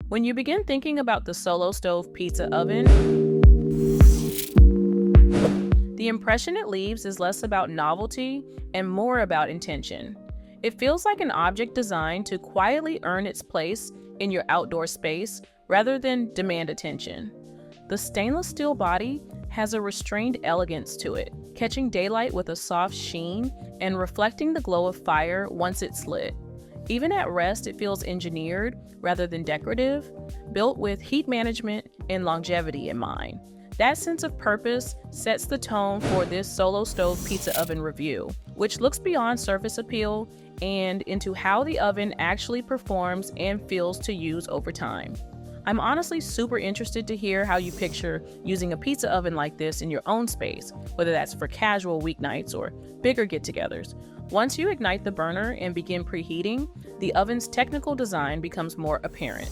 When you begin thinking about the solo stove pizza oven, the impression it leaves is less about novelty and more about intention. It feels like an object designed to quietly earn its place in your outdoor space rather than demand attention. The stainless steel body has a restrained elegance to it, catching daylight with a soft sheen and reflecting the glow of fire once it's lit. Even at rest, it feels engineered rather than decorative, built with heat management and longevity in mind. That sense of purpose sets the tone for this solo stove pizza oven review, which looks beyond surface appeal and into how the oven actually performs and feels to use over time. I'm honestly super interested to hear how you picture using a pizza oven like this in your own space, whether that's for casual weeknights or bigger get-togethers. Once you ignite the burner and begin preheating, the oven's technical design becomes more apparent.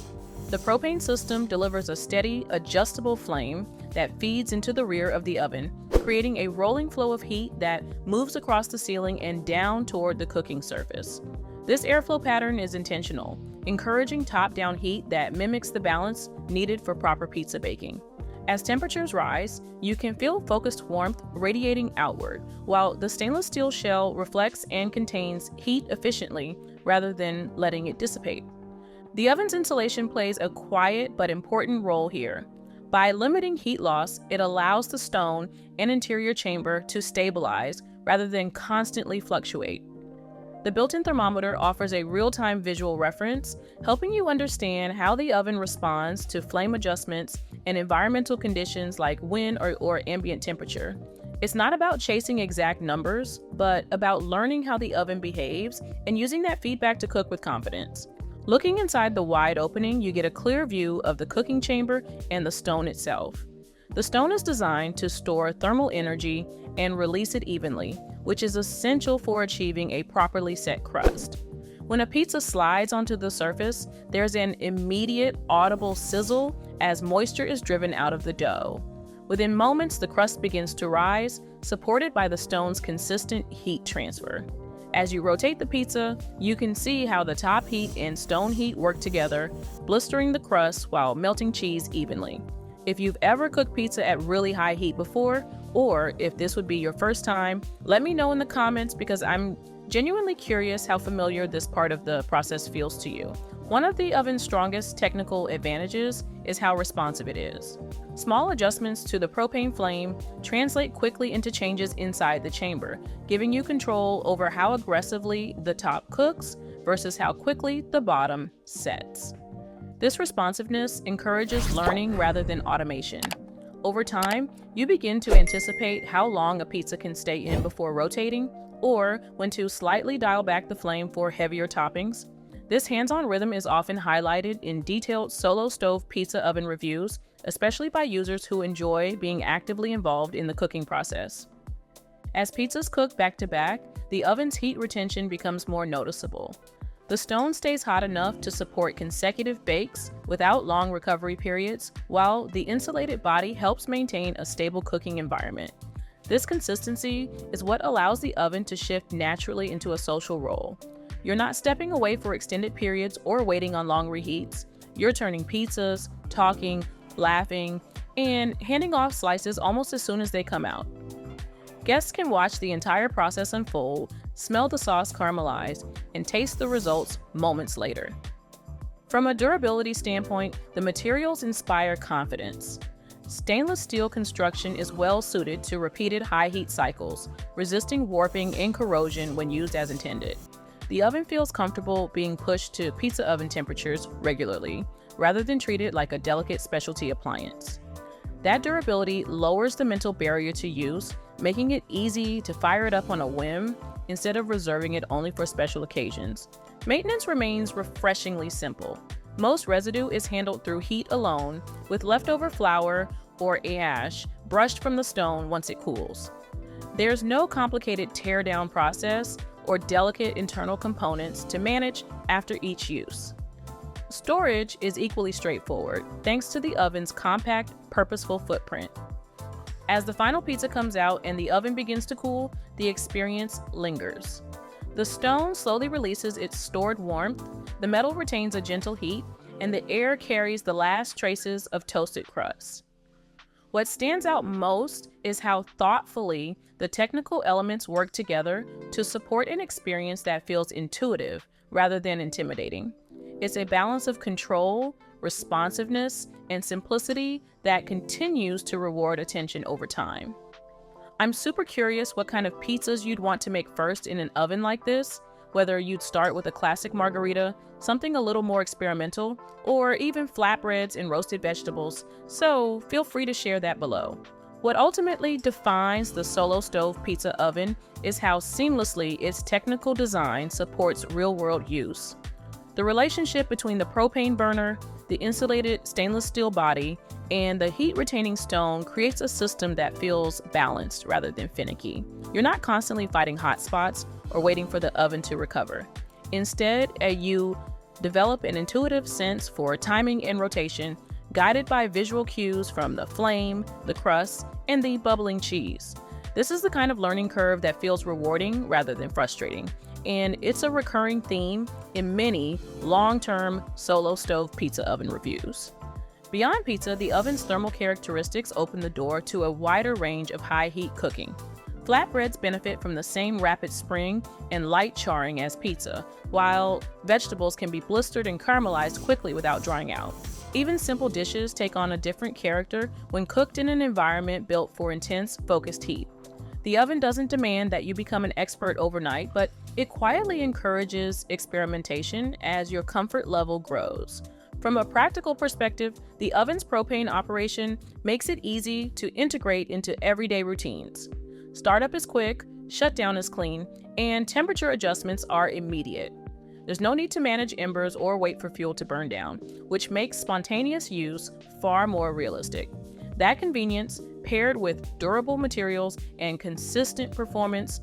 The propane system delivers a steady, adjustable flame that feeds into the rear of the oven, creating a rolling flow of heat that moves across the ceiling and down toward the cooking surface. This airflow pattern is intentional, encouraging top-down heat that mimics the balance needed for proper pizza baking. As temperatures rise, you can feel focused warmth radiating outward, while the stainless steel shell reflects and contains heat efficiently rather than letting it dissipate. The oven's insulation plays a quiet but important role here. By limiting heat loss, it allows the stone and interior chamber to stabilize rather than constantly fluctuate. The built-in thermometer offers a real-time visual reference, helping you understand how the oven responds to flame adjustments and environmental conditions like wind or ambient temperature. It's not about chasing exact numbers, but about learning how the oven behaves and using that feedback to cook with confidence. Looking inside the wide opening, you get a clear view of the cooking chamber and the stone itself. The stone is designed to store thermal energy and release it evenly, which is essential for achieving a properly set crust. When a pizza slides onto the surface, there's an immediate audible sizzle as moisture is driven out of the dough. Within moments, the crust begins to rise, supported by the stone's consistent heat transfer. As you rotate the pizza, you can see how the top heat and stone heat work together, blistering the crust while melting cheese evenly. If you've ever cooked pizza at really high heat before, or if this would be your first time, let me know in the comments because I'm genuinely curious how familiar this part of the process feels to you. One of the oven's strongest technical advantages is how responsive it is. Small adjustments to the propane flame translate quickly into changes inside the chamber, giving you control over how aggressively the top cooks versus how quickly the bottom sets. This responsiveness encourages learning rather than automation. Over time, you begin to anticipate how long a pizza can stay in before rotating, or when to slightly dial back the flame for heavier toppings. This hands-on rhythm is often highlighted in detailed solo stove pizza oven reviews, especially by users who enjoy being actively involved in the cooking process. As pizzas cook back to back, the oven's heat retention becomes more noticeable. The stone stays hot enough to support consecutive bakes without long recovery periods, while the insulated body helps maintain a stable cooking environment. This consistency is what allows the oven to shift naturally into a social role. You're not stepping away for extended periods or waiting on long reheats. You're turning pizzas, talking, laughing, and handing off slices almost as soon as they come out. Guests can watch the entire process unfold, smell the sauce caramelize, and taste the results moments later. From a durability standpoint, the materials inspire confidence. Stainless steel construction is well suited to repeated high heat cycles, resisting warping and corrosion when used as intended. The oven feels comfortable being pushed to pizza oven temperatures regularly, rather than treated like a delicate specialty appliance. That durability lowers the mental barrier to use, making it easy to fire it up on a whim instead of reserving it only for special occasions. Maintenance remains refreshingly simple. Most residue is handled through heat alone, with leftover flour or ash brushed from the stone once it cools. There's no complicated tear-down process or delicate internal components to manage after each use. Storage is equally straightforward, thanks to the oven's compact, purposeful footprint. As the final pizza comes out and the oven begins to cool, the experience lingers. The stone slowly releases its stored warmth, the metal retains a gentle heat, and the air carries the last traces of toasted crust. What stands out most is how thoughtfully the technical elements work together to support an experience that feels intuitive rather than intimidating. It's a balance of control, responsiveness, and simplicity that continues to reward attention over time. I'm super curious what kind of pizzas you'd want to make first in an oven like this, whether you'd start with a classic margarita, something a little more experimental, or even flatbreads and roasted vegetables, so feel free to share that below. What ultimately defines the Solo Stove Pizza Oven is how seamlessly its technical design supports real-world use. The relationship between the propane burner, the insulated stainless steel body, and the heat-retaining stone creates a system that feels balanced rather than finicky. You're not constantly fighting hot spots or waiting for the oven to recover. Instead, you develop an intuitive sense for timing and rotation, guided by visual cues from the flame, the crust, and the bubbling cheese. This is the kind of learning curve that feels rewarding rather than frustrating, and it's a recurring theme in many long-term Solo Stove Pizza Oven reviews. Beyond pizza, the oven's thermal characteristics open the door to a wider range of high-heat cooking. Flatbreads benefit from the same rapid spring and light charring as pizza, while vegetables can be blistered and caramelized quickly without drying out. Even simple dishes take on a different character when cooked in an environment built for intense, focused heat. The oven doesn't demand that you become an expert overnight, but it quietly encourages experimentation as your comfort level grows. From a practical perspective, the oven's propane operation makes it easy to integrate into everyday routines. Startup is quick, shutdown is clean, and temperature adjustments are immediate. There's no need to manage embers or wait for fuel to burn down, which makes spontaneous use far more realistic. That convenience, paired with durable materials and consistent performance,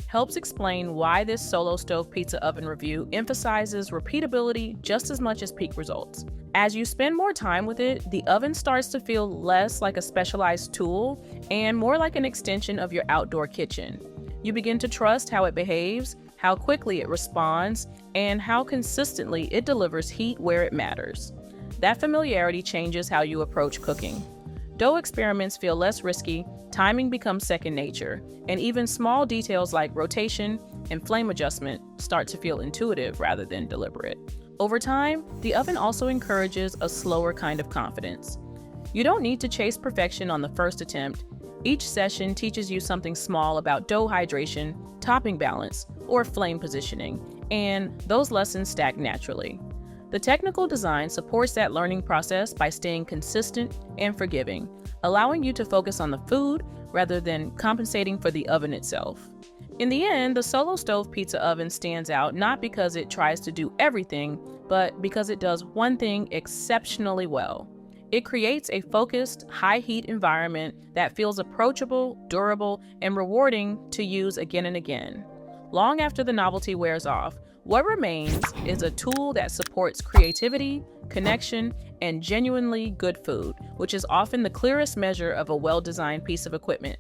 helps explain why this Solo Stove Pizza Oven review emphasizes repeatability just as much as peak results. As you spend more time with it, the oven starts to feel less like a specialized tool and more like an extension of your outdoor kitchen. You begin to trust how it behaves, how quickly it responds, and how consistently it delivers heat where it matters. That familiarity changes how you approach cooking. Dough experiments feel less risky, timing becomes second nature, and even small details like rotation and flame adjustment start to feel intuitive rather than deliberate. Over time, the oven also encourages a slower kind of confidence. You don't need to chase perfection on the first attempt. Each session teaches you something small about dough hydration, topping balance, or flame positioning, and those lessons stack naturally. The technical design supports that learning process by staying consistent and forgiving, allowing you to focus on the food rather than compensating for the oven itself. In the end, the Solo Stove Pizza Oven stands out not because it tries to do everything, but because it does one thing exceptionally well. It creates a focused, high-heat environment that feels approachable, durable, and rewarding to use again and again. Long after the novelty wears off, what remains is a tool that supports creativity, connection, and genuinely good food, which is often the clearest measure of a well-designed piece of equipment.